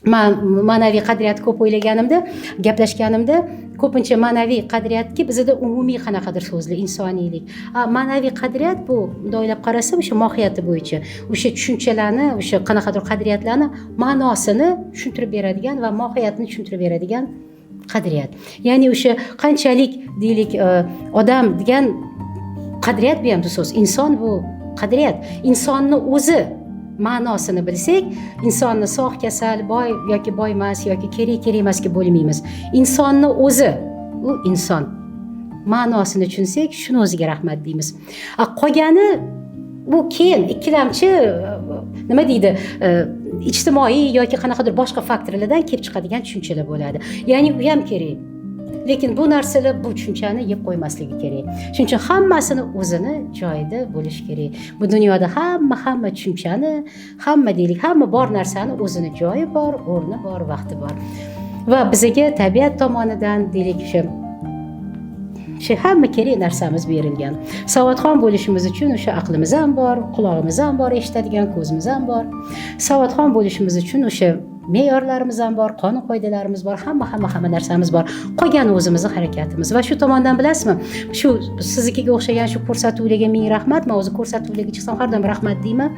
Men ma'naviy qadriyat ko'p o'ylaganimda, gaplashganimda ko'pincha ma'naviy qadriyatga bizda umumiy qanaqadir so'zlar, insoniylik. Ma'naviy qadriyat bu bunday o'ylab qarasa, o'sha mohiyati bo'yicha, o'sha tushunchalarni, o'sha qanaqadir qadriyatlarni ma'nosini tushuntirib beradigan va mohiyatini tushuntirib beradigan qadriyat. Ya'ni o'sha qanchalik deylik odam degan qadriyat bu ham so'z, inson bu qadriyat. Insonni o'zi ma'nosini bilsak, insonni sog', kasal, boy yoki boy emas yoki kerak emasga bo'lmaymiz. Insonni o'zi, u inson. Ma'nosini tushunsak, shuni o'ziga rahmat deymiz. Qolgani bu keyin ikkilamchi nima deydi, ijtimoiy yoki qanaqadir boshqa faktorlardan kelib chiqadigan tushunchalar bo'ladi. Ya'ni u ham kerak. Lekin bu narsalar bu tushunchani yeb qo'ymasligi kerak. Shuning uchun hammasini o'zini joyida bo'lish kerak. Bu dunyoda hamma tushunchani, hamma bor narsani o'zini joyi bor, o'rni bor, vaqti bor. Va bizga tabiat tomonidan deylik shu hamma kerak narsamiz berilgan. Savodxon bo'lishimiz uchun o'sha aqlimiz ham bor, quloqimiz ham bor, eshitadigan ko'zimiz ham bor. Savodxon bo'lishimiz uchun o'sha me'yorlarimiz ham bor, qonun qoidalarimiz bor, hamma narsamiz bor. Qolgani o'zimizning harakatimiz. Va shu tomondan bilasizmi, shu siznikiga o'xshagan shu ko'rsatuvlarga ming rahmat. Men o'zi ko'rsatuvlarga chiqsam har doim rahmat deyman.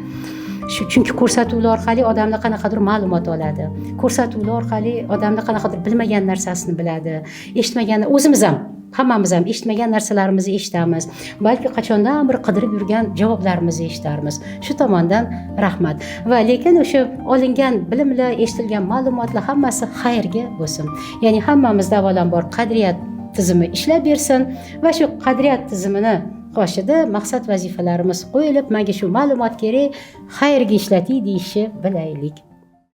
Chunki ko'rsatuvlar orqali odamlar qanaqadir ma'lumot oladi. Ko'rsatuvlar orqali odamlar qanaqadir bilmagan narsasini biladi. Eshitmagan, o'zimiz ham hammamiz ham eshitmagan narsalarimizni eshitamiz. Balki qachondan bir qidirib yurgan javoblarimizni eshitarmiz. Shu tomondan rahmat. Va lekin o'sha olingan bilimlar, eshitilgan ma'lumotlar hammasi xayrga bo'lsin. Ya'ni hammamizda avvalambor qadriyat tizimi ishlab bersin va shu qadriyat tizimini qoshida maqsad vazifalarimiz qo'yilib, menga shu ma'lumot kerak, xayrga ishlating deyishni bilaylik.